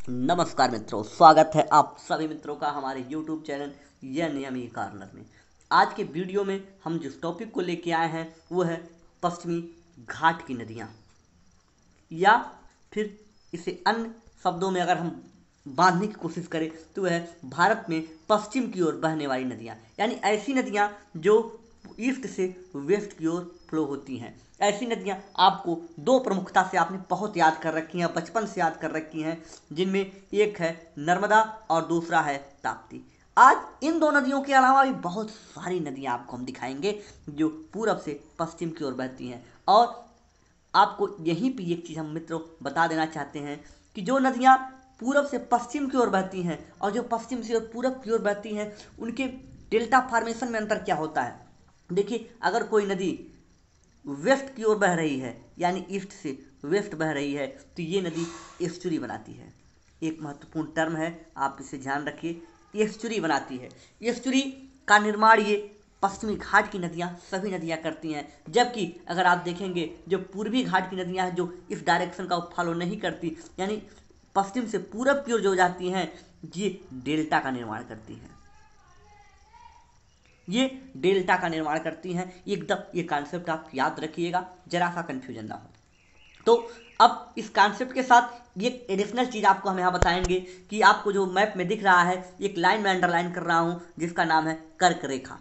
नमस्कार मित्रों, स्वागत है आप सभी मित्रों का हमारे YouTube चैनल यह नियमी कॉर्नर में। आज के वीडियो में हम जिस टॉपिक को लेके आए हैं वो है पश्चिमी घाट की नदियाँ, या फिर इसे अन्य शब्दों में अगर हम बांधने की कोशिश करें तो वह है भारत में पश्चिम की ओर बहने वाली नदियाँ, यानी ऐसी नदियाँ जो ईस्ट से वेस्ट की ओर फ्लो होती हैं। ऐसी नदियाँ आपको दो प्रमुखता से आपने बहुत याद कर रखी हैं, बचपन से याद कर रखी हैं, जिनमें एक है नर्मदा और दूसरा है ताप्ती। आज इन दो नदियों के अलावा भी बहुत सारी नदियाँ आपको हम दिखाएंगे जो पूरब से पश्चिम की ओर बहती हैं। और आपको यहीं पे एक चीज़ हम मित्रों बता देना चाहते हैं कि जो नदियाँ पूरब से पश्चिम की ओर बहती हैं और जो पश्चिम से पूरब की ओर बहती हैं, उनके डेल्टा फॉर्मेशन में अंतर क्या होता है। देखिए, अगर कोई नदी वेस्ट की ओर बह रही है, यानी ईस्ट से वेस्ट बह रही है, तो ये नदी एस्चुरी बनाती है। एक महत्वपूर्ण टर्म है, आप इसे ध्यान रखिए, एस्चुरी बनाती है। एस्चुरी का निर्माण ये पश्चिमी घाट की नदियाँ सभी नदियाँ करती हैं, जबकि अगर आप देखेंगे जो पूर्वी घाट की नदियाँ हैं जो इस डायरेक्शन का फॉलो नहीं करती, यानी पश्चिम से पूरब की ओर जो जाती हैं, ये डेल्टा का निर्माण करती हैं। ये डेल्टा का निर्माण करती हैं। एकदम ये कॉन्सेप्ट आप याद रखिएगा, जरा सा कन्फ्यूजन ना हो। तो अब इस कॉन्सेप्ट के साथ एक एडिशनल चीज़ आपको हम यहाँ बताएंगे कि आपको जो मैप में दिख रहा है, एक लाइन में अंडरलाइन कर रहा हूँ जिसका नाम है कर्क रेखा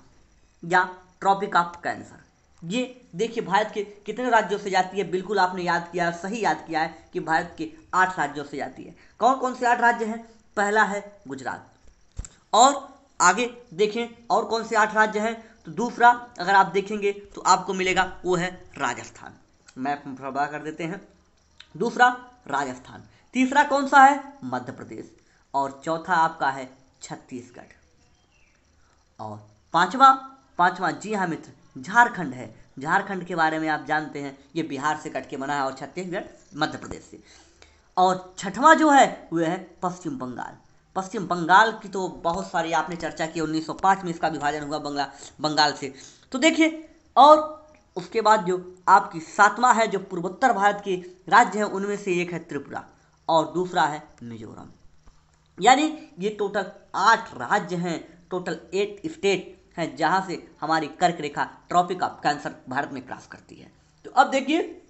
या ट्रॉपिक ऑफ कैंसर। ये देखिए भारत के कितने राज्यों से जाती है। बिल्कुल आपने याद किया, सही याद किया है कि भारत के 8 राज्यों से जाती है। कौन कौन से 8 राज्य हैं? पहला है गुजरात, और आगे देखें और कौन से 8 राज्य हैं, तो दूसरा अगर आप देखेंगे तो आपको मिलेगा वो है राजस्थान। मैप में बड़ा कर देते हैं। दूसरा राजस्थान, तीसरा कौन सा है? मध्य प्रदेश, और चौथा आपका है छत्तीसगढ़, और पांचवा पांचवा जी हाँ मित्र, झारखंड है। झारखंड के बारे में आप जानते हैं, ये बिहार से कट के बना है और छत्तीसगढ़ मध्य प्रदेश से। और छठवां जो है वह है पश्चिम बंगाल। पश्चिम बंगाल की तो बहुत सारी आपने चर्चा की, 1905 में इसका विभाजन हुआ बंगाल से। तो देखिए, और उसके बाद जो आपकी सातवां है, जो पूर्वोत्तर भारत के राज्य हैं उनमें से एक है त्रिपुरा और दूसरा है मिजोरम। यानी ये टोटल 8 राज्य हैं, टोटल 8 स्टेट हैं जहाँ से हमारी कर्क रेखा ट्रॉपिक ऑफ कैंसर भारत में क्रॉस करती है। तो अब देखिए,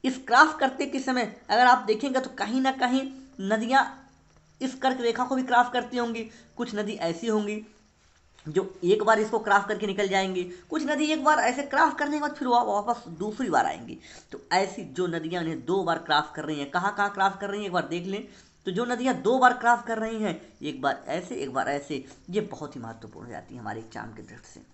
इस क्रॉस करते के समय अगर आप देखेंगे तो कहीं ना कहीं नदियाँ इस कर्क रेखा को भी क्रॉस करती होंगी। कुछ नदी ऐसी होंगी जो एक बार इसको क्रॉस करके निकल जाएंगी, कुछ नदी एक बार ऐसे क्रॉस करने के बाद फिर वापस दूसरी बार आएंगी। तो ऐसी जो नदियां इन्हें 2 बार क्रॉस कर रही हैं, कहाँ कहाँ क्रॉस कर रही हैं एक बार देख लें। तो जो नदियां 2 बार क्रॉस कर रही हैं, एक बार ऐसे एक बार ऐसे, ये बहुत ही महत्वपूर्ण हो जाती है हमारे एग्जाम के दृष्टि से।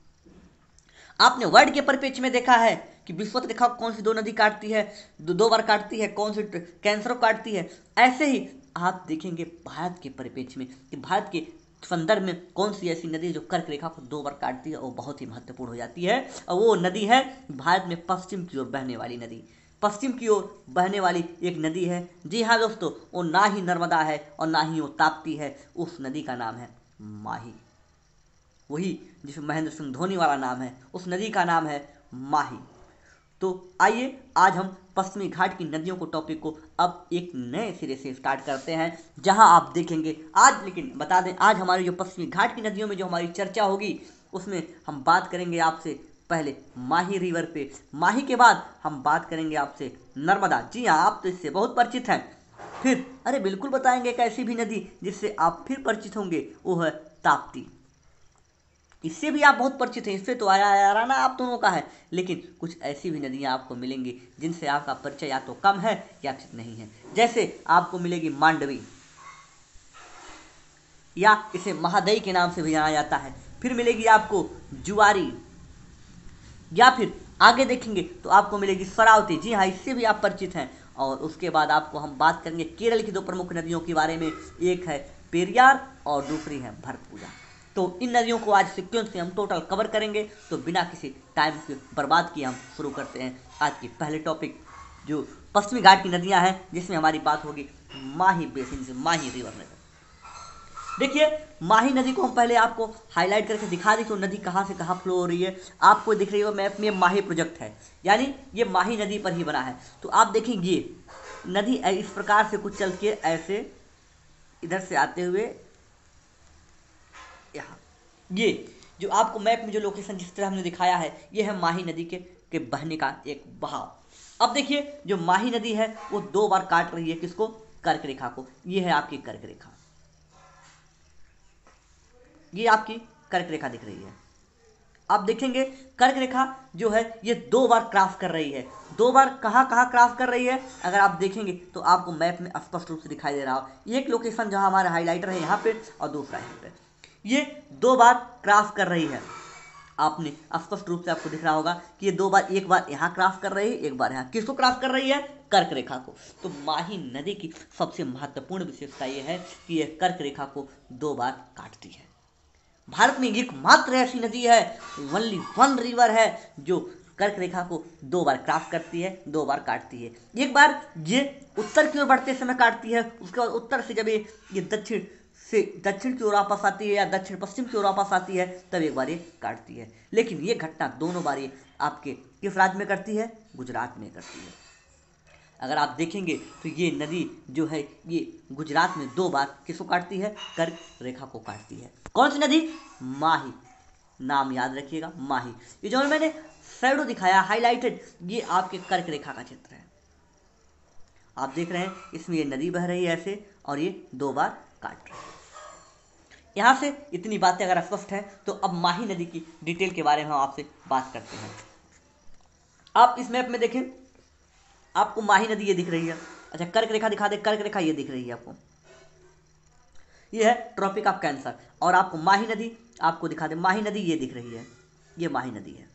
आपने वर्ल्ड के परिप्रेक्ष्य में देखा है कि विषुवत रेखा कौन सी 2 नदी काटती है, 2 बार काटती है, कौन सी कैंसर को काटती है। ऐसे ही आप देखेंगे भारत के परिप्रेक्ष्य में कि भारत के संदर्भ में कौन सी ऐसी नदी जो कर्क रेखा को 2 बार काटती है, वो बहुत ही महत्वपूर्ण हो जाती है। और वो नदी है भारत में पश्चिम की ओर बहने वाली नदी। पश्चिम की ओर बहने वाली एक नदी है, जी हाँ दोस्तों, वो ना ही नर्मदा है और ना ही वो ताप्ती है। उस नदी का नाम है माही, वही जिसमें महेंद्र सिंह धोनी वाला नाम है, उस नदी का नाम है माही। तो आइए आज हम पश्चिमी घाट की नदियों को टॉपिक को अब एक नए सिरे से स्टार्ट करते हैं, जहां आप देखेंगे आज, लेकिन बता दें आज हमारी जो पश्चिमी घाट की नदियों में जो हमारी चर्चा होगी उसमें हम बात करेंगे आपसे पहले माही रिवर पे, माही के बाद हम बात करेंगे आपसे नर्मदा। जी हाँ, आप तो इससे बहुत परिचित हैं। फिर अरे बिल्कुल बताएंगे एक ऐसी भी नदी जिससे आप फिर परिचित होंगे, वो है ताप्ती। इससे भी आप बहुत परिचित हैं, इससे तो आया याराना आप दोनों का है, लेकिन कुछ ऐसी भी नदियां आपको मिलेंगी जिनसे आपका परिचय या तो कम है या फिर नहीं है। जैसे आपको मिलेगी मांडवी, या इसे महादई के नाम से भी जाना जाता है। फिर मिलेगी आपको जुआरी, या फिर आगे देखेंगे तो आपको मिलेगी शरावती। जी हाँ, इससे भी आप परिचित हैं। और उसके बाद आपको हम बात करेंगे केरल की 2 प्रमुख नदियों के बारे में, एक है पेरियार और दूसरी है भरतपुजा। तो इन नदियों को आज सीक्वेंस से हम टोटल कवर करेंगे। तो बिना किसी टाइम के बर्बाद किए हम शुरू करते हैं आज की पहले टॉपिक, जो पश्चिमी घाट की नदियां हैं, जिसमें हमारी बात होगी माही बेसिन से, माही रिवर में। देखिए, माही नदी को हम पहले आपको हाईलाइट करके दिखा दें तो नदी कहाँ से कहाँ फ्लो हो रही है। आपको दिख रही है मैप में माही प्रोजेक्ट है, यानी ये माही नदी पर ही बना है। तो आप देखेंगे ये नदी इस प्रकार से कुछ चल के ऐसे इधर से आते हुए यहाँ, ये जो आपको मैप में जो लोकेशन जिस तरह हमने दिखाया है, ये है माही नदी के बहने का एक बहाव। अब देखिए जो माही नदी है वो 2 बार काट रही है किसको, कर्क रेखा को। ये है आपकी कर्क रेखा, ये आपकी कर्क रेखा दिख रही है। आप देखेंगे कर्क रेखा जो है ये 2 बार क्रॉस कर रही है। 2 बार कहाँ कहाँ क्रॉस कर रही है अगर आप देखेंगे तो आपको मैप में स्पष्ट रूप से दिखाई दे रहा हो। एक लोकेशन जहाँ हमारा हाईलाइटर है यहाँ पे और दूसरा यहाँ पे, ये 2 बार क्रॉस कर रही है। आपने स्पष्ट रूप से आपको दिख रहा होगा कि ये 2 बार, एक बार यहाँ क्रॉस कर रही है, एक बार यहाँ। किसको क्रॉस कर रही है, कर्क रेखा को। तो माही नदी की सबसे महत्वपूर्ण विशेषता ये है कि यह कर्क रेखा को 2 बार काटती है। भारत में एकमात्र ऐसी नदी है, ओनली वन रिवर है जो कर्क रेखा को 2 बार क्रॉस करती है, 2 बार काटती है। एक बार ये उत्तर की ओर बढ़ते समय काटती है, उसके बाद उत्तर से जब ये दक्षिण की ओर वापस आती है या दक्षिण पश्चिम की ओर वापस आती है तब एक बार ये काटती है। लेकिन ये घटना दोनों बार ये आपके किस राज्य में करती है, गुजरात में करती है। अगर आप देखेंगे तो ये नदी जो है ये गुजरात में 2 बार किसको काटती है, कर्क रेखा को काटती है। कौन सी नदी, माही, नाम याद रखिएगा माही। ये जो मैंने शैडो दिखाया हाईलाइटेड, ये आपके कर्क रेखा का क्षेत्र है। आप देख रहे हैं इसमें ये नदी बह रही है ऐसे और ये 2 बार काट रही है। यहाँ से इतनी बातें अगर स्पष्ट हैं तो अब माही नदी की डिटेल के बारे में हम आपसे बात करते हैं। आप इस मैप में देखें, आपको माही नदी ये दिख रही है। अच्छा कर्क रेखा दिखा दे, कर्क रेखा ये दिख रही है आपको, ये है ट्रॉपिक ऑफ कैंसर। और आपको माही नदी आपको दिखा दे, माही नदी ये दिख रही है, ये माही नदी है।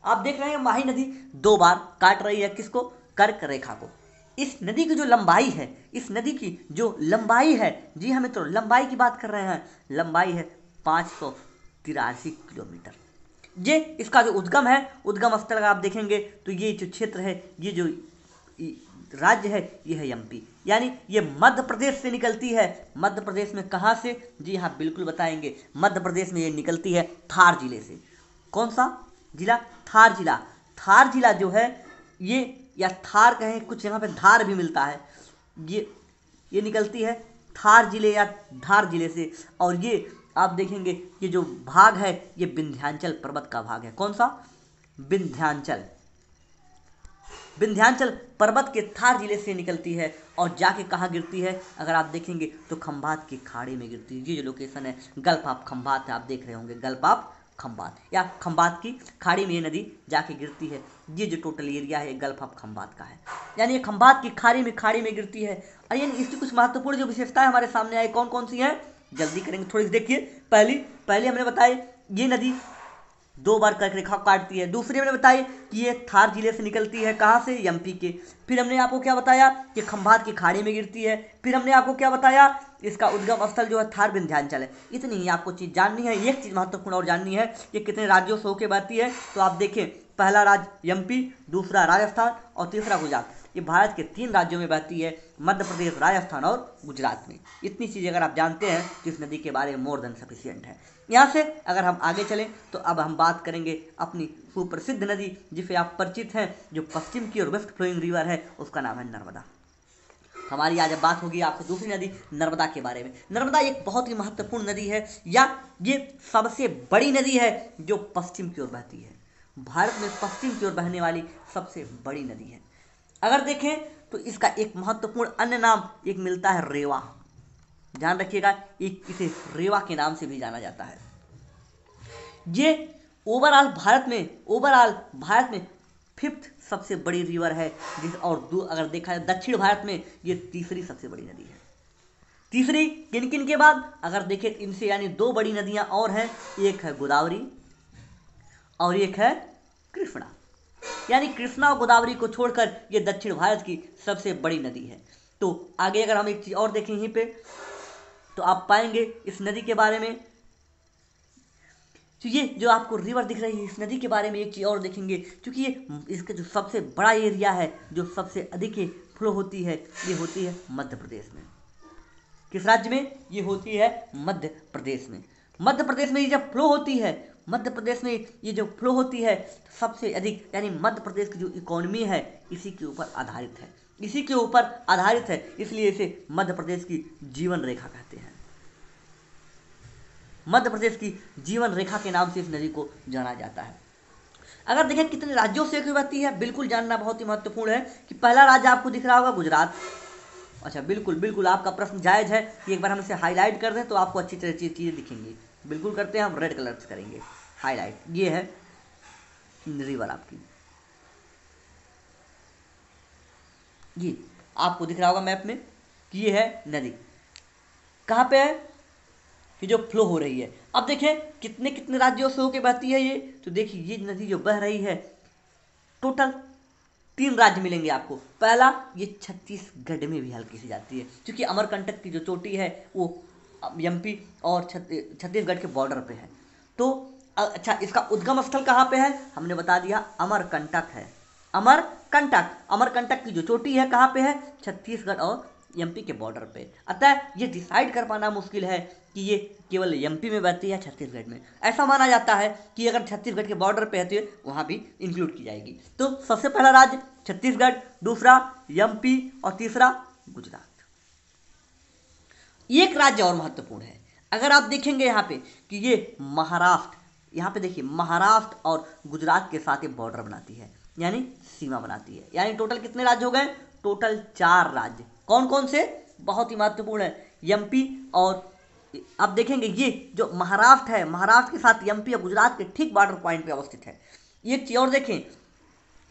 आप देख रहे हैं माही नदी 2 बार काट रही है किसको, कर्क रेखा को। इस नदी की जो लंबाई है, इस नदी की जो लंबाई है, जी हाँ मित्रों लंबाई की बात कर रहे हैं, लंबाई है 583 किलोमीटर। ये इसका जो उद्गम है, उद्गम स्थल अगर आप देखेंगे तो ये जो क्षेत्र है, ये जो राज्य है ये है एमपी, यानी ये मध्य प्रदेश से निकलती है। मध्य प्रदेश में कहाँ से, जी हाँ बिल्कुल बताएंगे, मध्य प्रदेश में ये निकलती है थार जिले से। कौन सा जिला, थार जिला। थार जिला जो है ये, या थार कहें, कुछ यहाँ पे धार भी मिलता है, ये निकलती है थार जिले या धार जिले से। और ये आप देखेंगे ये जो भाग है ये विंध्याचल पर्वत का भाग है। कौन सा, विंध्याचल, विंध्याचल पर्वत के थार जिले से निकलती है और जाके कहाँ गिरती है अगर आप देखेंगे तो खंभात की खाड़ी में गिरती है। ये जो लोकेशन है गल्फ ऑफ खंभात है, आप देख रहे होंगे गल्फ ऑफ खंभात या खंभात की खाड़ी में ये नदी जाके गिरती है। ये जो टोटल एरिया है गल्फ ऑफ खंभात का है, यानी ये खंभात की खाड़ी में गिरती है। और यानी इसकी कुछ महत्वपूर्ण जो विशेषताएं हमारे सामने आई, कौन कौन सी हैं, जल्दी करेंगे थोड़ी सी देखिए। पहली हमने बताया ये नदी 2 बार कर्क रेखा काटती है। दूसरी हमने बताई कि ये थार जिले से निकलती है, कहाँ से, एमपी के। फिर हमने आपको क्या बताया कि खंभात की खाड़ी में गिरती है। फिर हमने आपको क्या बताया, इसका उद्गम स्थल जो है थार विंध्याचल है। इतनी ही आपको चीज़ जाननी है। एक चीज़ महत्वपूर्ण और जाननी है कि कितने राज्यों से होकर बहती है। तो आप देखें, पहला राज्य एमपी, दूसरा राजस्थान और तीसरा गुजरात। ये भारत के 3 राज्यों में बहती है, मध्य प्रदेश, राजस्थान और गुजरात में। इतनी चीज़ें अगर आप जानते हैं तो इस नदी के बारे में मोर देन सफिशिएंट है। यहाँ से अगर हम आगे चलें तो अब हम बात करेंगे अपनी सुप्रसिद्ध नदी जिसे आप परिचित हैं, जो पश्चिम की और वेस्ट फ्लोइंग रिवर है, उसका नाम है नर्मदा। हमारी आज बात होगी आपको दूसरी नदी नर्मदा के बारे में। नर्मदा एक बहुत ही महत्वपूर्ण नदी है, या ये सबसे बड़ी नदी है जो पश्चिम की ओर बहती है। भारत में पश्चिम की ओर बहने वाली सबसे बड़ी नदी है। अगर देखें तो इसका एक महत्वपूर्ण अन्य नाम एक मिलता है, रेवा। ध्यान रखिएगा, एक इसे रेवा के नाम से भी जाना जाता है। ये ओवरऑल भारत में 5th सबसे बड़ी रिवर है, अगर देखा जाए दक्षिण भारत में ये तीसरी सबसे बड़ी नदी है। तीसरी किन किन के बाद अगर देखें इनसे, यानी 2 बड़ी नदियां और हैं, एक है गोदावरी और एक है कृष्णा। यानी कृष्णा और गोदावरी को छोड़कर ये दक्षिण भारत की सबसे बड़ी नदी है। तो आगे अगर हम एक चीज़ और देखें यहीं पे तो आप पाएंगे इस नदी के बारे में, तो ये जो आपको रिवर दिख रही है इस नदी के बारे में एक चीज़ और देखेंगे, क्योंकि ये इसका जो सबसे बड़ा एरिया है, जो सबसे अधिक फ्लो होती है, ये होती है मध्य प्रदेश में। किस राज्य में, ये होती है मध्य प्रदेश में। मध्य प्रदेश में ये जब फ्लो होती है, मध्य प्रदेश में ये जो फ्लो होती है सबसे अधिक, यानी मध्य प्रदेश की जो इकोनॉमी है इसी के ऊपर आधारित है। इसी के ऊपर आधारित है, इसलिए इसे मध्य प्रदेश की जीवन रेखा कहते हैं। मध्य प्रदेश की जीवन रेखा के नाम से इस नदी को जाना जाता है। अगर देखें कितने राज्यों से होकर बहती है, बिल्कुल जानना बहुत ही महत्वपूर्ण है कि पहला राज्य आपको दिख रहा होगा गुजरात। अच्छा, बिल्कुल बिल्कुल आपका प्रश्न जायज़ है कि एक बार हम इसे हाईलाइट कर दें तो आपको अच्छी तरह चीज़ें दिखेंगी। बिल्कुल करते हैं, हम रेड कलर से करेंगे हाईलाइट। ये है रिवर आपकी, ये आपको दिख रहा होगा मैप में कि ये है नदी। कहाँ पे है ये जो फ्लो हो रही है। अब देखें कितने कितने राज्यों से होकर बहती है ये, तो देखिए ये नदी जो बह रही है, टोटल 3 राज्य मिलेंगे आपको। पहला, ये छत्तीसगढ़ में भी हल्की सी जाती है, क्योंकि अमरकंटक की जो चोटी है वो एमपी और छत्तीसगढ़ के बॉर्डर पे है। तो अच्छा, इसका उद्गम स्थल कहाँ पे है, हमने बता दिया अमरकंटक है। अमरकंटक की जो चोटी है कहाँ पे है, छत्तीसगढ़ और एमपी के बॉर्डर पे। अतः ये डिसाइड कर पाना मुश्किल है कि ये केवल एमपी में बहती है छत्तीसगढ़ में। ऐसा माना जाता है कि अगर छत्तीसगढ़ के बॉर्डर पे है तो ये वहाँ भी इंक्लूड की जाएगी। तो सबसे पहला राज्य छत्तीसगढ़, दूसरा एमपी और तीसरा गुजरात। एक राज्य और महत्वपूर्ण है, अगर आप देखेंगे यहाँ पे कि ये महाराष्ट्र, यहाँ पे देखिए महाराष्ट्र और गुजरात के साथ ये बॉर्डर बनाती है, यानी सीमा बनाती है। यानी टोटल कितने राज्य हो गए, टोटल 4 राज्य। कौन कौन से, बहुत ही महत्वपूर्ण है, एमपी और आप देखेंगे ये जो महाराष्ट्र है, महाराष्ट्र के साथ एमपी और गुजरात के ठीक बॉर्डर पॉइंट पे अवस्थित है। एक चीज और देखें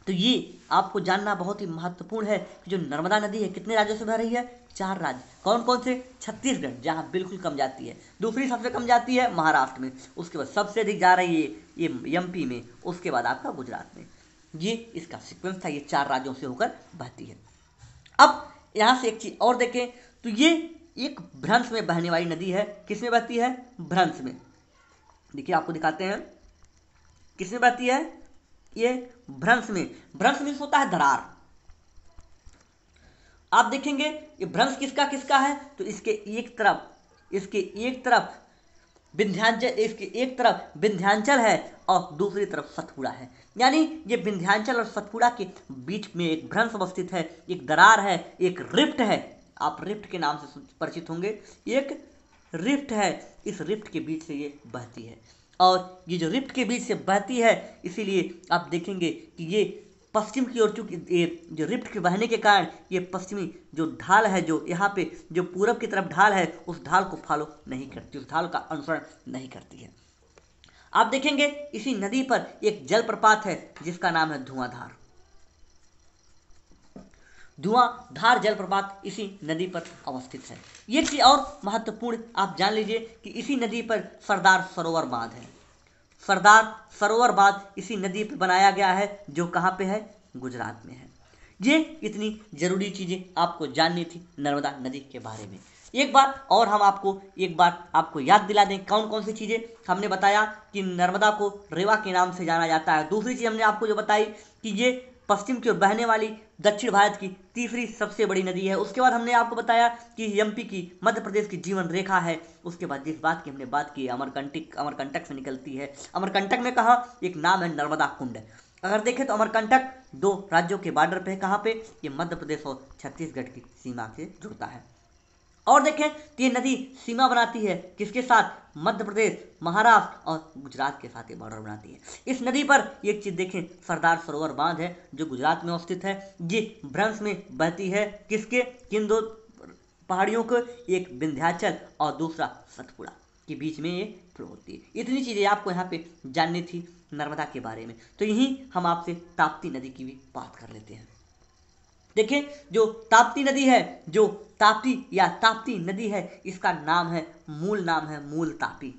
तो ये आपको जानना बहुत ही महत्वपूर्ण है कि जो नर्मदा नदी है कितने राज्यों से बह रही है, 4 राज्य। कौन कौन से, छत्तीसगढ़ जहाँ बिल्कुल कम जाती है, दूसरी सबसे कम जाती है महाराष्ट्र में, उसके बाद सबसे अधिक जा रही है ये एमपी में, उसके बाद आपका गुजरात में। ये इसका सीक्वेंस था, ये 4 राज्यों से होकर बहती है। अब यहाँ से एक चीज और देखें तो ये एक भ्रंश में बहने वाली नदी है। किसमें बहती है, भ्रंश में। देखिए आपको दिखाते हैं किसमें बहती है, ये भ्रंश में। भ्रंश मीन्स होता है दरार। आप देखेंगे ये भ्रंश किसका किसका है, तो इसके एक तरफ विंध्याचल, इसके एक तरफ विंध्याचल है और दूसरी तरफ सतपुड़ा है। यानी ये विंध्याचल और सतपुड़ा के बीच में एक भ्रंश अवस्थित है, एक दरार है, एक रिफ्ट है। आप रिफ्ट के नाम से परिचित होंगे, एक रिफ्ट है, इस रिफ्ट के बीच से ये बहती है। और ये जो रिफ्ट के बीच से बहती है, इसीलिए आप देखेंगे कि ये पश्चिम की ओर, चूंकि ये जो रिफ्ट के बहने के कारण ये पश्चिमी जो ढाल है, जो यहाँ पे जो पूरब की तरफ ढाल है, उस ढाल को फॉलो नहीं करती, उस ढाल का अनुसरण नहीं करती है। आप देखेंगे इसी नदी पर एक जलप्रपात है जिसका नाम है धुआंधार। धुआंधार जलप्रपात इसी नदी पर अवस्थित है। ये चीज और महत्वपूर्ण आप जान लीजिए कि इसी नदी पर सरदार सरोवर बांध है। सरदार सरोवर बांध इसी नदी पर बनाया गया है, जो कहाँ पे है, गुजरात में है। ये इतनी जरूरी चीजें आपको जाननी थी नर्मदा नदी के बारे में। एक बार आपको याद दिला दें कौन कौन सी चीजें हमने बताया कि नर्मदा को रेवा के नाम से जाना जाता है। दूसरी चीज हमने आपको जो बताई कि ये पश्चिम की ओर बहने वाली दक्षिण भारत की तीसरी सबसे बड़ी नदी है। उसके बाद हमने आपको बताया कि एमपी की, मध्य प्रदेश की जीवन रेखा है। उसके बाद जिस बात की हमने बात की, अमरकंटक से निकलती है। अमरकंटक में कहा, एक नाम है नर्मदा कुंड। अगर देखें तो अमरकंटक 2 राज्यों के बॉर्डर पे है। कहाँ पे, ये मध्य प्रदेश और छत्तीसगढ़ की सीमा से जुड़ता है। और देखें तो ये नदी सीमा बनाती है किसके साथ, मध्य प्रदेश, महाराष्ट्र और गुजरात के साथ ये बॉर्डर बनाती है। इस नदी पर एक चीज देखें, सरदार सरोवर बांध है जो गुजरात में अवस्थित है। ये भ्रंश में बहती है, किसके, किन 2 पहाड़ियों को, एक विंध्याचल और दूसरा सतपुड़ा के बीच में ये फ्लो होती है। इतनी चीजें आपको यहाँ पे जाननी थी नर्मदा के बारे में। तो यहीं हम आपसे ताप्ती नदी की भी बात कर लेते हैं। देखें जो ताप्ती नदी है, जो ताप्ती नदी है, इसका नाम है, मूल नाम है मूल तापी।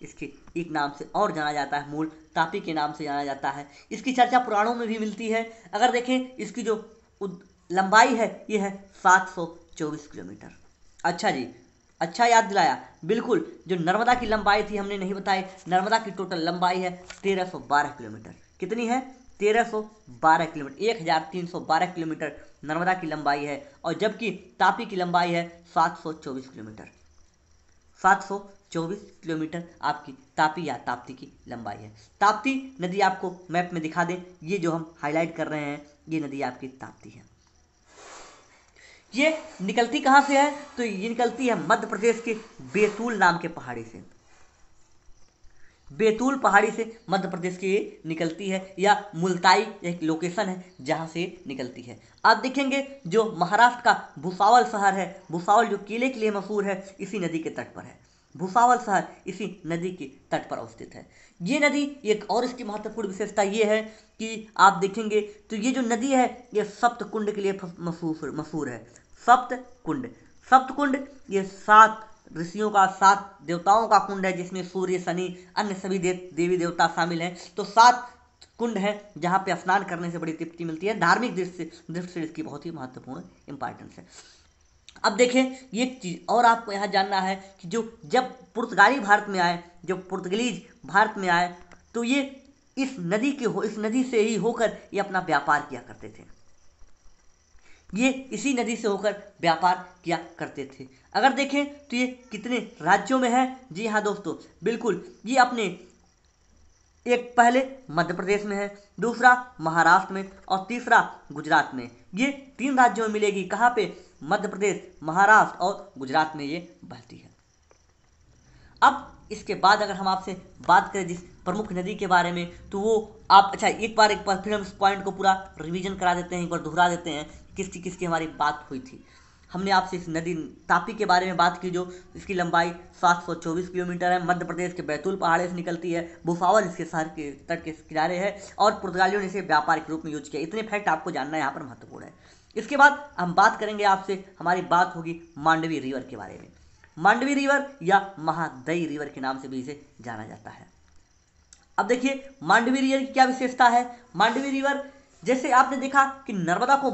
इसके एक नाम से और जाना जाता है, मूल तापी के नाम से जाना जाता है। इसकी चर्चा पुराणों में भी मिलती है। अगर देखें इसकी जो लंबाई है, ये है 724 किलोमीटर। अच्छा जी, अच्छा याद दिलाया। बिल्कुल, जो नर्मदा की लंबाई थी हमने नहीं बताई। नर्मदा की टोटल लंबाई है 1312 किलोमीटर। कितनी है, 1312 किलोमीटर, 1312 किलोमीटर नर्मदा की लंबाई है। और जबकि तापी की लंबाई है 724 किलोमीटर। 724 किलोमीटर आपकी तापी या ताप्ती की लंबाई है। ताप्ती नदी आपको मैप में दिखा दें, ये जो हम हाईलाइट कर रहे हैं, ये नदी आपकी ताप्ती है। ये निकलती कहाँ से है? तो ये निकलती है मध्य प्रदेश के बैतूल नाम के पहाड़ी से। बैतूल पहाड़ी से मध्य प्रदेश की ये निकलती है, या मुल्ताई एक लोकेशन है जहाँ से निकलती है। आप देखेंगे जो महाराष्ट्र का भुसावल शहर है, भुसावल जो किले के लिए मशहूर है, इसी नदी के तट पर है। भुसावल शहर इसी नदी के तट पर अवस्थित है। ये नदी एक और इसकी महत्वपूर्ण विशेषता ये है कि आप देखेंगे तो ये जो नदी है ये सप्त कुंड के लिए मशहूर है। सप्त कुंड, सप्त कुंड ये 7 ऋषियों का, 7 देवताओं का कुंड है, जिसमें सूर्य, शनि, अन्य सभी देवी देवता शामिल हैं। तो 7 कुंड है जहाँ पे स्नान करने से बड़ी तृप्ति मिलती है। धार्मिक दृष्टि से इसकी बहुत ही महत्वपूर्ण इंपॉर्टेंस है। अब देखें एक चीज और आपको यहाँ जानना है कि जब पुर्तगाली भारत में आए, जब पुर्तगालीज भारत में आए, तो ये इस नदी से ही होकर ये अपना व्यापार किया करते थे। ये इसी नदी से होकर व्यापार किया करते थे। अगर देखें तो ये कितने राज्यों में है? जी हाँ दोस्तों, बिल्कुल, ये अपने एक पहले मध्य प्रदेश में है, दूसरा महाराष्ट्र में और तीसरा गुजरात में। ये 3 राज्यों में मिलेगी। कहाँ पे? मध्य प्रदेश, महाराष्ट्र और गुजरात में ये बहती है। अब इसके बाद अगर हम आपसे बात करें जिस प्रमुख नदी के बारे में, तो वो आप एक बार फिर हम इस पॉइंट को पूरा रिवीजन करा देते हैं, एक बार दोहरा देते हैं किसकी किसकी हमारी बात हुई थी। हमने आपसे इस नदी तापी के बारे में बात की, जो इसकी लंबाई 724 किलोमीटर है, मध्य प्रदेश के बैतूल पहाड़ी से निकलती है, भुसावल इसके शहर के तट के किनारे है और पुर्तगालियों ने इसे व्यापार के रूप में यूज किया। इतने फैक्ट आपको जानना यहाँ पर महत्वपूर्ण है। इसके बाद हम बात करेंगे आपसे, हमारी बात होगी मांडवी रिवर के बारे में। मांडवी रिवर या महादई रिवर के नाम से भी इसे जाना जाता है। अब देखिए मांडवी रिवर की क्या विशेषता है। मांडवी रिवर, जैसे आपने देखा कि नर्मदा को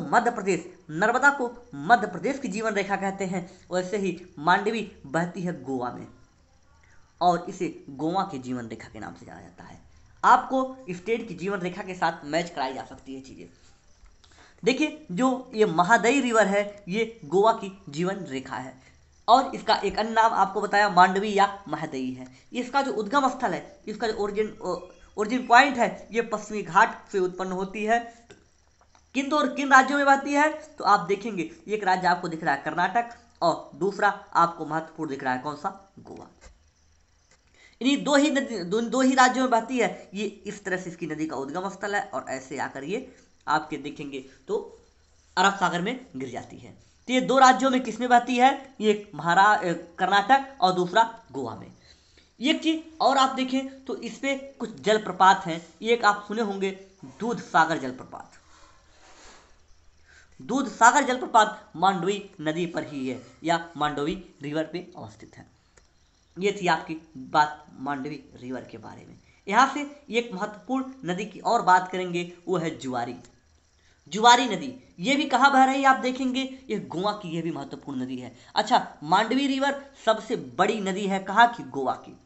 मध्य प्रदेश की जीवन रेखा कहते हैं, वैसे ही मांडवी बहती है गोवा में और इसे गोवा की जीवन रेखा के नाम से जाना जाता है। आपको स्टेट की जीवन रेखा के साथ मैच कराई जा सकती है चीजें। देखिए जो ये महादई रिवर है ये गोवा की जीवन रेखा है और इसका एक अन्य नाम आपको बताया मांडवी या महादई है। इसका जो उद्गम स्थल है, इसका जो ओरिजिन पॉइंट है, ये पश्चिमी घाट से उत्पन्न होती है। किन राज्यों में बहती है? तो आप देखेंगे एक राज्य आपको दिख रहा है कर्नाटक और दूसरा आपको महत्वपूर्ण दिख रहा है कौन सा? गोवा। इन्हीं दो ही राज्यों में बहती है। ये इस तरह से इसकी नदी का उद्गम स्थल है और ऐसे आकर ये आपके देखेंगे तो अरब सागर में गिर जाती है। तो ये 2 राज्यों में किसमें बहती है? ये कर्नाटक और दूसरा गोवा में। एक चीज और आप देखें तो इस पे कुछ जलप्रपात हैं। एक आप सुने होंगे दूध सागर जलप्रपात। दूध सागर जलप्रपात मांडवी नदी पर ही है या मांडवी रिवर पे अवस्थित है। ये थी आपकी बात मांडवी रिवर के बारे में। यहाँ से एक महत्वपूर्ण नदी की और बात करेंगे, वो है जुआरी। जुआरी नदी ये भी कहाँ बह रही है? आप देखेंगे ये गोवा की, ये भी महत्वपूर्ण नदी है। अच्छा, मांडवी रिवर सबसे बड़ी नदी है कहाँ की? गोवा की।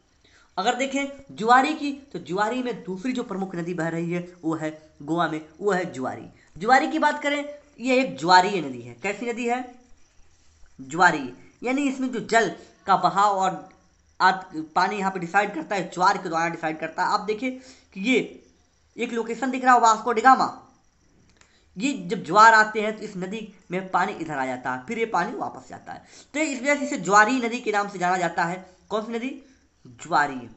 अगर देखें जुआरी की, तो जुआरी में दूसरी जो प्रमुख नदी बह रही है वो है गोवा में, वो है जुआरी। जुआरी की बात करें, ये एक ज्वारीय नदी है। कैसी नदी है? ज्वारीय, यानी इसमें जो जल का बहाव और पानी यहाँ पे डिसाइड करता है, ज्वार के द्वारा डिसाइड करता है। आप देखिए कि ये एक लोकेशन दिख रहा है वास्को डिगामा। ये जब ज्वार आते हैं तो इस नदी में पानी इधर आ जाता है, फिर ये पानी वापस जाता है, तो इस वजह से इसे ज्वारी नदी के नाम से जाना जाता है। कौन सी नदी? ज्वारी।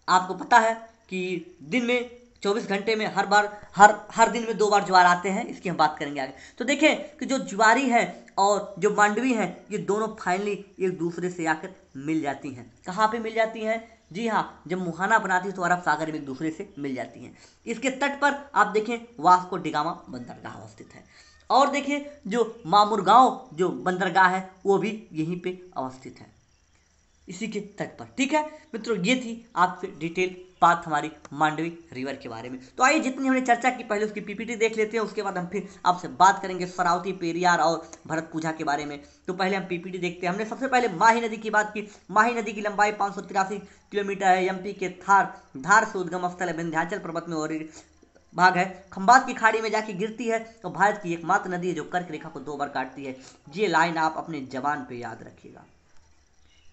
आपको पता है कि दिन में 24 घंटे में हर दिन में 2 बार ज्वार आते हैं, इसकी हम बात करेंगे आगे। तो देखें कि जो ज्वारी है और जो मांडवी है, ये दोनों फाइनली एक दूसरे से आकर मिल जाती हैं। कहाँ पे मिल जाती हैं? जी हाँ, जब मुहाना बनाती है तो अरब सागर में एक दूसरे से मिल जाती हैं। इसके तट पर आप देखें वास्को डिगामा बंदरगाह अवस्थित है और देखिए जो मामुरगांव जो बंदरगाह है वो भी यहीं पे अवस्थित है, इसी के तट पर। ठीक है मित्रों, ये थी आपसे डिटेल बात हमारी मांडवी रिवर के बारे में। तो आइए जितनी हमने चर्चा की पहले उसकी पीपीटी देख लेते हैं, उसके बाद हम फिर आपसे बात करेंगे शरावती, पेरियार और भरत पूजा के बारे में। तो पहले हम पीपीटी देखते हैं। हमने सबसे पहले माही नदी की बात की। माही नदी की लंबाई 583 किलोमीटर है। एमपी के धार से उद्गम स्थल है, विंध्याचल पर्वत में और भाग है, खंबात की खाड़ी में जाके गिरती है और भारत की एकमात्र नदी है जो कर्क रेखा को 2 बार काटती है। ये लाइन आप अपने जबान पे याद रखिएगा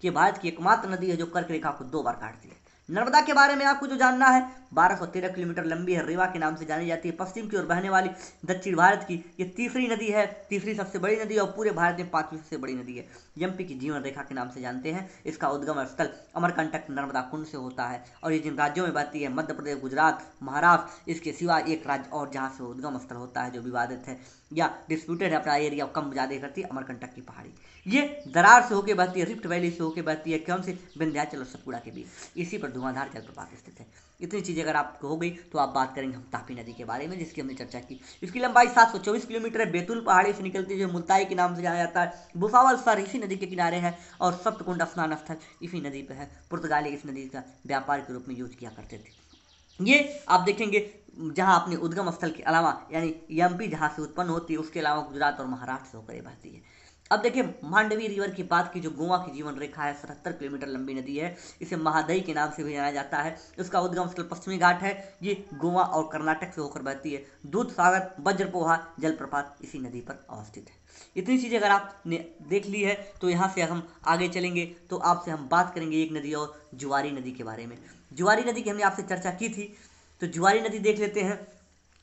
कि भारत की एकमात्र नदी है जो कर्क रेखा को 2 बार काटती है। नर्मदा के बारे में आपको जो जानना है, 1213 किलोमीटर लंबी है, रेवा के नाम से जानी जाती है। पश्चिम की ओर बहने वाली दक्षिण भारत की ये तीसरी नदी है, तीसरी सबसे बड़ी नदी और पूरे भारत में पांचवी सबसे बड़ी नदी है। एमपी की जीवन रेखा के नाम से जानते हैं। इसका उद्गम स्थल अमरकंटक नर्मदा कुंड से होता है और ये जिन राज्यों में बहती है, मध्य प्रदेश, गुजरात, महाराष्ट्र, इसके सिवा एक राज्य और जहाँ से उद्गम स्थल होता है जो विवादित है या डिस्प्यूटेड है, अपना एरिया कम ज़्यादा करती है, अमरकंटक की पहाड़ी। ये दरार से होकर बहती है, रिफ्ट वैली से होकर बहती है, कौन से विंध्याचल और सतपुड़ा के बीच। इसी पर धुआंधार जलप्रपात स्थित है। इतनी चीज़ें अगर आपको हो गई तो आप बात करेंगे हम तापी नदी के बारे में, जिसकी हमने चर्चा की। इसकी लंबाई 724 किलोमीटर है, बैतूल पहाड़ी से निकलती है जो मुल्ताई के नाम से जाना जाता है। भुसावल शहर इसी नदी के किनारे है और सप्तकुंड स्नान स्थल इसी नदी पर है। पुर्तगाली इस नदी का व्यापार के रूप में यूज किया करते थे। ये आप देखेंगे जहाँ अपने उद्गम स्थल के अलावा यानी एमपी जहाँ से उत्पन्न होती है, उसके अलावा गुजरात और महाराष्ट्र से होकर बहती है। अब देखिए मांडवी रिवर की बात की, जो गोवा की जीवन रेखा है, 77 किलोमीटर लंबी नदी है। इसे महादई के नाम से भी जाना जाता है। इसका उद्गम स्थल पश्चिमी घाट है। ये गोवा और कर्नाटक से होकर बहती है। दूध सागर वज्रपोहा जलप्रपात इसी नदी पर अवस्थित है। इतनी चीज़ें अगर आपने देख ली है तो यहाँ से हम आगे चलेंगे तो आपसे हम बात करेंगे एक नदी और जुआरी नदी के बारे में। जुआरी नदी की हमने आपसे चर्चा की थी, तो जुआरी नदी देख लेते हैं।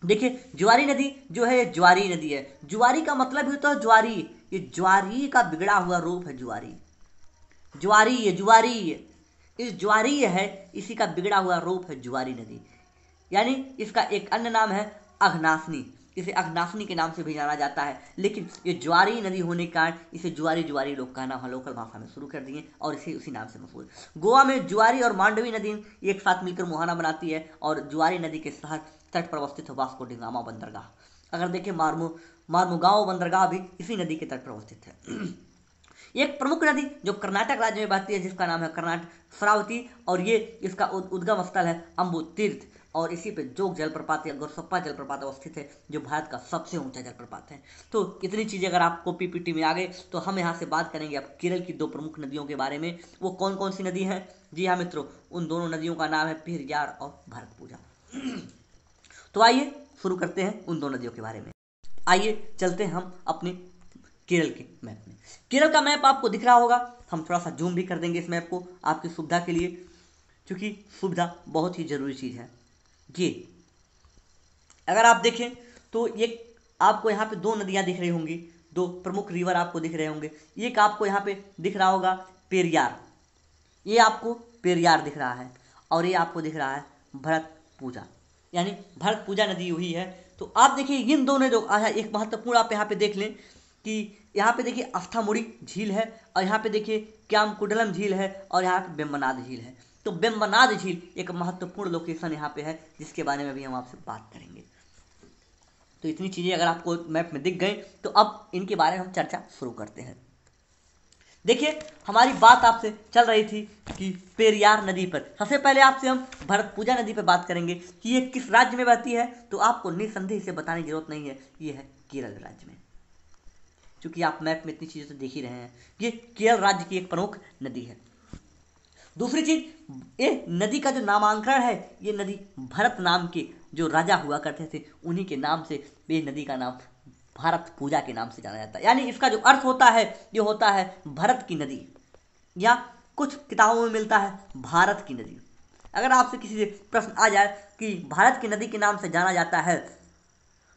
देखिए जुआरी नदी जो है ज्वारी नदी है। जुआरी का मतलब ही होता है ज्वारी, ये ज्वारी का बिगड़ा हुआ रूप है। जुआरी ज्वारी है, जुआरी इस ज्वारी है, इसी का बिगड़ा हुआ रूप है जुआरी नदी। यानी इसका एक अन्य नाम है अघनासनी, इसे अघनासनी के नाम से भी जाना जाता है। लेकिन ये ज्वारी नदी होने के कारण इसे जुआरी जुआरी लोग कहना वहाँ लोकल भाषा में शुरू कर दिए और इसे उसी नाम से मशहूर। गोवा में जुआरी और मांडवी नदी एक साथ मिलकर मुहाना बनाती है और जुआरी नदी के शहर तट पर अवस्थित है वास्को डी गामा बंदरगाह। अगर देखें मार्मुगांव बंदरगाह भी इसी नदी के तट पर अवस्थित है। एक प्रमुख नदी जो कर्नाटक राज्य में बहती है जिसका नाम है कर्नाटक शरावती और ये इसका उद्गम स्थल है अम्बु तीर्थ और इसी पे जोग जलप्रपात या गोरसप्पा जलप्रपात अवस्थित है जो भारत का सबसे ऊंचा जलप्रपात है। तो इतनी चीज़ें अगर आपको पीपीटी में आ गए तो हम यहाँ से बात करेंगे अब केरल की दो प्रमुख नदियों के बारे में। वो कौन कौन सी नदी हैं? जी हाँ मित्रों, उन दोनों नदियों का नाम है पेरियार और भरतपुजा। तो आइए शुरू करते हैं उन दो नदियों के बारे में। आइए चलते हैं हम अपने केरल के मैप में। केरल का मैप आपको दिख रहा होगा, हम थोड़ा सा जूम भी कर देंगे इस मैप को आपकी सुविधा के लिए, क्योंकि सुविधा बहुत ही जरूरी चीज़ है। ये अगर आप देखें तो ये आपको यहाँ पे दो नदियाँ दिख रही होंगी, दो प्रमुख रिवर आपको दिख रहे होंगे। एक आपको यहाँ पे दिख रहा होगा पेरियार, ये आपको पेरियार दिख रहा है और ये आपको दिख रहा है भरतपुजा, यानी भरतपुजा नदी हुई है। तो आप देखिए इन दोनों जो एक महत्वपूर्ण आप यहाँ पे देख लें कि यहाँ पे देखिए अस्थामुड़ी झील है और यहाँ पे देखिए क्यामकुडलम झील है और यहाँ पे बेम्बनाद झील है। तो बेम्बनाद झील एक महत्वपूर्ण लोकेशन यहाँ पे है जिसके बारे में भी हम आपसे बात करेंगे। तो इतनी चीज़ें अगर आपको मैप में दिख गई तो अब इनके बारे में हम चर्चा शुरू करते हैं। देखिए हमारी बात आपसे चल रही थी कि पेरियार नदी पर। सबसे पहले आपसे हम भरतपुजा नदी पर बात करेंगे कि ये किस राज्य में बहती है। तो आपको निसंदेह इसे बताने की जरूरत नहीं है, ये है केरल राज्य में, क्योंकि आप मैप में इतनी चीज़ें तो देख ही रहे हैं। ये केरल राज्य की एक प्रमुख नदी है। दूसरी चीज, ये नदी का जो नामांकन है, ये नदी भरत नाम के जो राजा हुआ करते थे उन्हीं के नाम से ये नदी का नाम भरतपुजा के नाम से जाना जाता है। यानी इसका जो अर्थ होता है ये होता है भरत की नदी, या कुछ किताबों में मिलता है भारत की नदी। अगर आपसे किसी से प्रश्न आ जाए कि भारत की नदी के नाम से जाना जाता है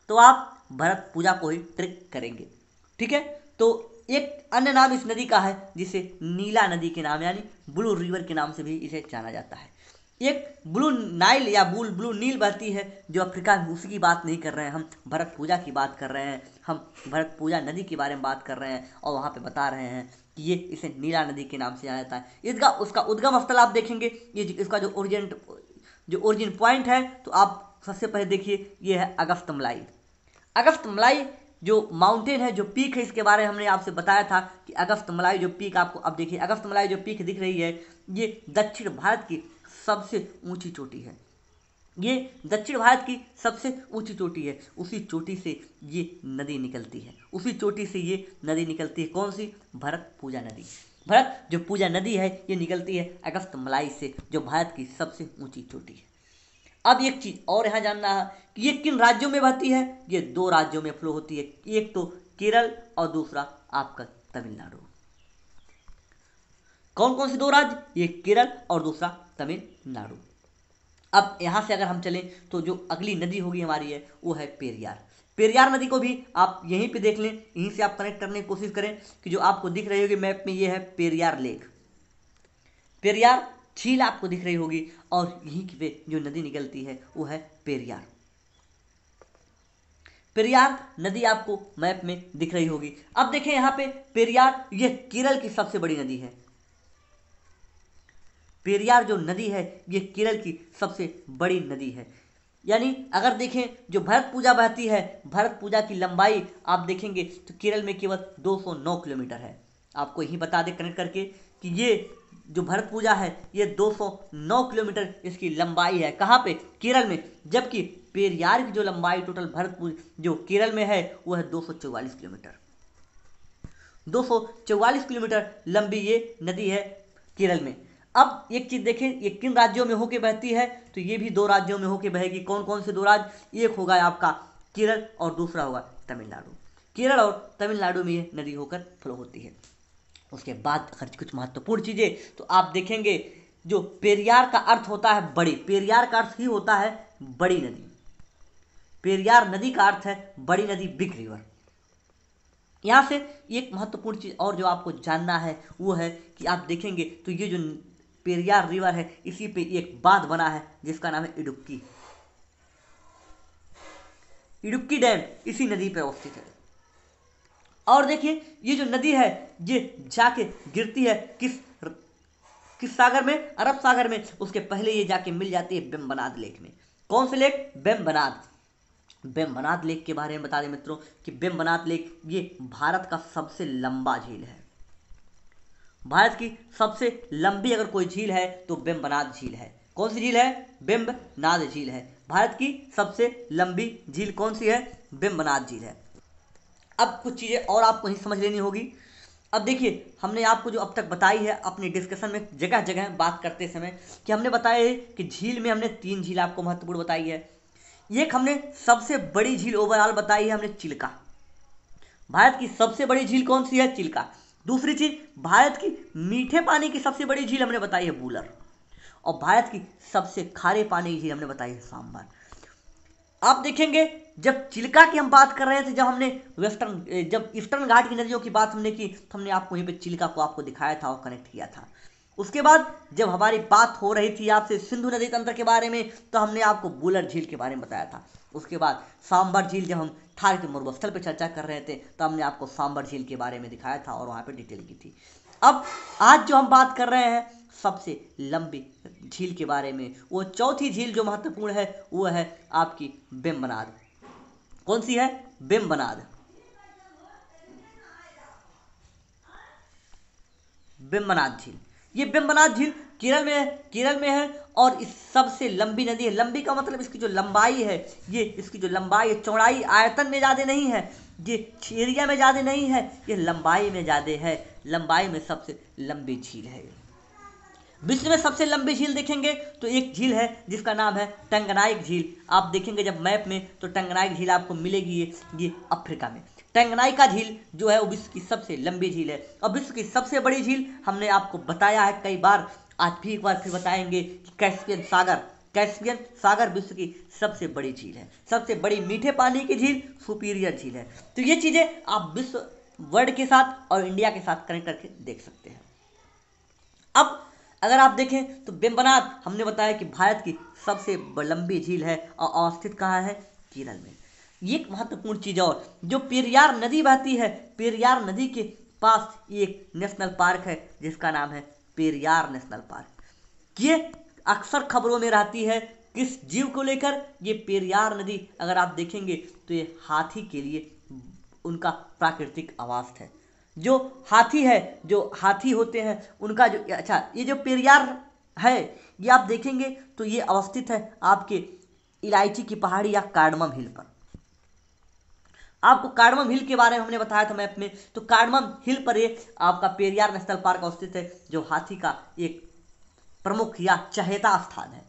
तो आप भरतपुजा को ही ट्रिक करेंगे, ठीक है। तो एक अन्य नाम इस नदी का है जिसे नीला नदी के नाम यानी ब्लू रिवर के नाम से भी इसे जाना जाता है। एक ब्लू नाइल या ब्लू नील बहती है जो अफ्रीका में, उसकी बात नहीं कर रहे हैं हम, भरतपुजा की बात कर रहे हैं। हम भरतपुजा नदी के बारे में बात कर रहे हैं और वहाँ पे बता रहे हैं कि ये इसे नीला नदी के नाम से जाना जाता है। उसका उद्गम स्थल आप देखेंगे, ये इसका जो ओरिजिन पॉइंट है, तो आप सबसे पहले देखिए ये है अगस्त्यमलाई। अगस्त्यमलाई जो माउंटेन है, जो पीक है, इसके बारे में हमने आपसे बताया था कि अगस्त्यमलाई जो पीक आपको, अब देखिए अगस्त्यमलाई जो पीक दिख रही है ये दक्षिण भारत की सबसे ऊंची चोटी है। ये दक्षिण भारत की सबसे ऊंची चोटी है। उसी चोटी से ये नदी निकलती है, उसी चोटी से ये नदी निकलती है। कौन सी? भरतपुजा नदी। भरत जो पूजा नदी है ये निकलती है अगस्त्यमलाई से, जो भारत की सबसे ऊंची चोटी है। अब एक चीज और यहाँ जानना है कि ये किन राज्यों में बहती है। ये दो राज्यों में फ्लो होती है, एक तो केरल और दूसरा आपका तमिलनाडु। कौन कौन से दो राज्य? एक केरल और दूसरा तमिलनाडु। अब यहाँ से अगर हम चलें तो जो अगली नदी होगी हमारी है वो है पेरियार। पेरियार नदी को भी आप यहीं पे देख लें, यहीं से आप कनेक्ट करने की कोशिश करें कि जो आपको दिख रही होगी मैप में ये है पेरियार लेक, पेरियार झील आपको दिख रही होगी और यहीं पे जो नदी निकलती है वो है पेरियार। पेरियार नदी आपको मैप में दिख रही होगी। अब देखें यहाँ पे पेरियार ये केरल की सबसे बड़ी नदी है। पेरियार जो नदी है ये केरल की सबसे बड़ी नदी है। यानी अगर देखें जो भरत पूजा बहती है, भरत पूजा की लंबाई आप देखेंगे तो केरल में केवल 209 किलोमीटर है। आपको यही बता दें कनेक्ट करके कि ये जो भरत पूजा है ये 209 किलोमीटर इसकी लंबाई है। कहाँ पे? केरल में। जबकि पेरियार की जो लंबाई टोटल भरत पूजा जो केरल में है वो है 244 किलोमीटर। 244 किलोमीटर लंबी ये नदी है केरल में। अब एक चीज देखें ये किन राज्यों में होके बहती है, तो ये भी दो राज्यों में होके बहेगी। कौन कौन से दो राज्य? एक होगा आपका केरल और दूसरा होगा तमिलनाडु। केरल और तमिलनाडु में ये नदी होकर फ्लो होती है। उसके बाद अगर कुछ महत्वपूर्ण चीजें तो आप देखेंगे जो पेरियार का अर्थ होता है बड़ी, पेरियार का अर्थ ही होता है बड़ी नदी। पेरियार नदी का अर्थ है बड़ी नदी, बिग रिवर। यहाँ से एक महत्वपूर्ण चीज और जो आपको जानना है वो है कि आप देखेंगे तो ये जो पेरियार रिवर है इसी पे एक बांध बना है जिसका नाम है इडुक्की। इडुक्की डैम इसी नदी पे अवस्थित है। और देखिए ये जो नदी है ये जाके गिरती है किस सागर में? अरब सागर में। उसके पहले ये जाके मिल जाती है बेम्बनाद लेक में। कौन से लेक? बेम्बनाद। बेम्बनाद लेक के बारे में बता दें मित्रों कि बेम्बनाद लेक ये भारत का सबसे लंबा झील है। भारत की सबसे लंबी अगर कोई झील है तो बेम्बनाद झील है। कौन सी झील है? बेम्बनाद झील है। भारत की सबसे लंबी झील कौन सी है? बेम्बनाद झील है। अब कुछ चीजें और आपको ही समझ लेनी होगी। अब देखिए हमने आपको जो अब तक बताई है अपने डिस्कशन में जगह जगह बात करते समय कि हमने बताया है कि झील में हमने 3 झील आपको महत्वपूर्ण बताई है। एक हमने सबसे बड़ी झील ओवरऑल बताई है हमने चिल्का। भारत की सबसे बड़ी झील कौन सी है? चिल्का। दूसरी चीज भारत की मीठे पानी की सबसे बड़ी झील हमने बताई है बूलर। और भारत की सबसे खारे पानी की झील हमने बताई है सांबर। आप देखेंगे जब चिल्का की हम बात कर रहे थे, जब ईस्टर्न घाट की नदियों की बात हमने की तो हमने आपको यहीं पे चिल्का को आपको दिखाया था और कनेक्ट किया था। उसके बाद जब हमारी बात हो रही थी आपसे सिंधु नदी तंत्र के बारे में तो हमने आपको बूलर झील के बारे में बताया था। उसके बाद सांबर झील जब हम थार के मरुस्थल पर चर्चा कर रहे थे तो हमने आपको सांबर झील के बारे में दिखाया था और वहाँ पे डिटेल की थी। अब आज जो हम बात कर रहे हैं सबसे लंबी झील के बारे में, वो चौथी झील जो महत्वपूर्ण है वो है आपकी बेम्बनाद। कौन सी है? बेम्बनाद। बेम्बनाद झील, ये बेम्बनाद झील केरल में है और इस सबसे लंबी नदी है। लंबी का मतलब इसकी जो लंबाई है ये इसकी जो लंबाई है, चौड़ाई आयतन में ज़्यादा नहीं है, ये एरिया में ज़्यादा नहीं है, ये लंबाई में ज़्यादा है। लंबाई में सबसे लंबी झील है। विश्व में सबसे लंबी झील देखेंगे तो एक झील है जिसका नाम है टंगनाइक झील। आप देखेंगे जब मैप में तो टंगनाइक झील आपको मिलेगी ये अफ्रीका में। टंगनाइका झील जो है वो विश्व की सबसे लंबी झील है। और विश्व की सबसे बड़ी झील हमने आपको बताया है कई बार, आज भी एक बार फिर बताएंगे कि कैस्पियन सागर विश्व की सबसे बड़ी झील है। सबसे बड़ी मीठे पानी की झील सुपीरियर झील है। तो ये चीज़ें आप विश्व वर्ल्ड के साथ और इंडिया के साथ कनेक्ट करके देख सकते हैं। अब अगर आप देखें तो बेम्बनाद हमने बताया कि भारत की सबसे लंबी झील है और अवस्थित कहाँ है? केरल में। ये एक महत्वपूर्ण चीज और जो पेरियार नदी बहती है, पेरियार नदी के पास एक नेशनल पार्क है जिसका नाम है पेरियार नेशनल पार्क। ये अक्सर खबरों में रहती है किस जीव को लेकर? ये पेरियार नदी अगर आप देखेंगे तो ये हाथी के लिए उनका प्राकृतिक आवास है। जो हाथी होते हैं उनका जो ये जो पेरियार है ये आप देखेंगे तो ये अवस्थित है आपके इलायची की पहाड़ी या कार्डमम हिल पर। आपको कार्डमम हिल के बारे में हमने बताया था मैप में, तो कार्डमम हिल पर ये आपका पेरियार नेशनल पार्क अवस्थित है जो हाथी का एक प्रमुख या चहेता स्थान है।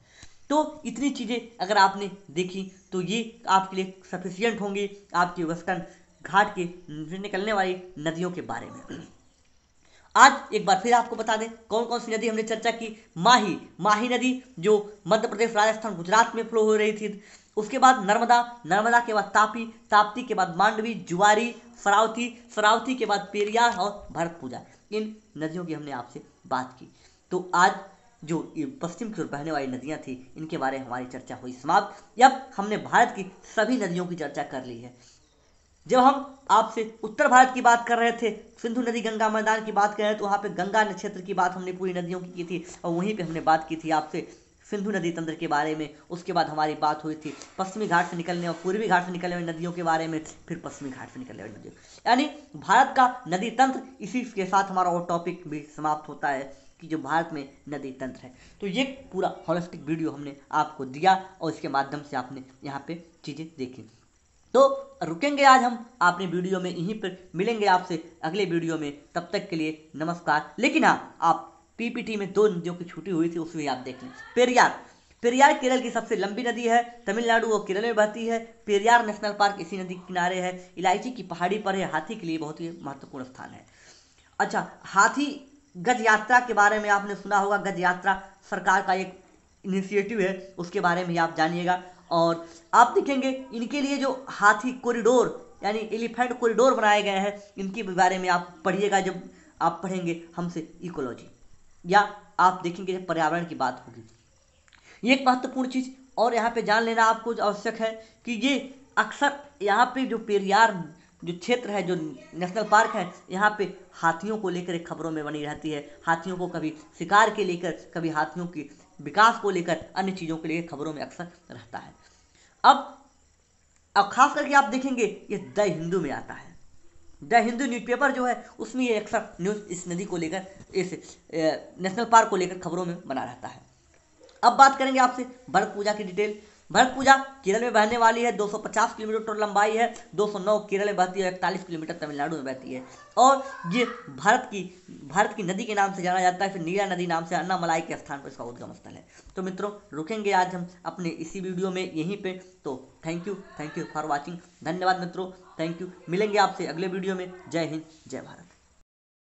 तो इतनी चीज़ें अगर आपने देखी तो ये आपके लिए सफिशियंट होंगी आपकी वेस्टर्न घाट के निकलने वाली नदियों के बारे में। आज एक बार फिर आपको बता दें कौन कौन सी नदी हमने चर्चा की। माही नदी जो मध्य प्रदेश, राजस्थान, गुजरात में फ्लो हो रही थी। उसके बाद नर्मदा के बाद ताप्ती के बाद मांडवी, जुआरी, शरावती के बाद पेरियार और भरतपुजा। इन नदियों की हमने आपसे बात की। तो आज जो ये पश्चिम की ओर बहने वाली नदियां थी, इनके बारे में हमारी चर्चा हुई समाप्त। अब हमने भारत की सभी नदियों की चर्चा कर ली है। जब हम आपसे उत्तर भारत की बात कर रहे थे, सिंधु नदी गंगा मैदान की बात कर रहे थे, तो वहाँ पे गंगा क्षेत्र की बात हमने पूरी नदियों की थी और वहीं पे हमने बात की थी आपसे सिंधु नदी तंत्र के बारे में। उसके बाद हमारी बात हुई थी पश्चिमी घाट से निकलने और पूर्वी घाट से निकलने वाली नदियों के बारे में, फिर पश्चिमी घाट से निकलने वाली नदियों, यानी भारत का नदी तंत्र। इसी के साथ हमारा वो टॉपिक भी समाप्त होता है कि जो भारत में नदी तंत्र है। तो ये पूरा होलिस्टिक वीडियो हमने आपको दिया और इसके माध्यम से आपने यहाँ पे चीज़ें देखी। तो रुकेंगे आज हम अपने वीडियो में, यहीं पर मिलेंगे आपसे अगले वीडियो में। तब तक के लिए नमस्कार। लेकिन हाँ, आप पीपीटी में 2 नदियों की छुट्टी हुई थी, उसमें आप देख लें। पेरियार केरल की सबसे लंबी नदी है, तमिलनाडु और केरल में बहती है। पेरियार नेशनल पार्क इसी नदी के किनारे है, इलायची की पहाड़ी पर है, हाथी के लिए बहुत ही महत्वपूर्ण स्थान है। अच्छा, हाथी गज यात्रा के बारे में आपने सुना होगा। गज यात्रा सरकार का एक इनिशिएटिव है, उसके बारे में आप जानिएगा। और आप देखेंगे इनके लिए जो हाथी कॉरिडोर यानी एलिफेंट कॉरिडोर बनाए गए हैं, इनके बारे में आप पढ़िएगा जब आप पढ़ेंगे हमसे इकोलॉजी, या आप देखेंगे जब पर्यावरण की बात होगी। ये एक महत्वपूर्ण चीज़ और यहाँ पे जान लेना आपको आवश्यक है कि ये अक्सर यहाँ पे जो पेरियार जो क्षेत्र है, जो नेशनल पार्क है, यहाँ पे हाथियों को लेकर एक खबरों में बनी रहती है। हाथियों को कभी शिकार के लेकर, कभी हाथियों की विकास को लेकर, अन्य चीज़ों के लिए खबरों में अक्सर रहता है। अब खास करके आप देखेंगे ये द हिंदू में आता है। द हिंदू न्यूज़पेपर जो है उसमें ये अक्सर न्यूज़ इस नदी को लेकर, इस नेशनल पार्क को लेकर खबरों में बना रहता है। अब बात करेंगे आपसे भरत पूजा की डिटेल। भरत पूजा केरल में बहने वाली है, 250 किलोमीटर लंबाई है, 209 केरल में बहती है, 41 किलोमीटर तमिलनाडु में बहती है। और ये भारत की नदी के नाम से जाना जाता है। फिर नीला नदी नाम से अन्नामलाई के स्थान पर इसका उद्गम स्थल है। तो मित्रों, रुकेंगे आज हम अपने इसी वीडियो में यहीं पे। तो थैंक यू फॉर वॉचिंग। धन्यवाद मित्रों, थैंक यू। मिलेंगे आपसे अगले वीडियो में। जय हिंद, जय भारत।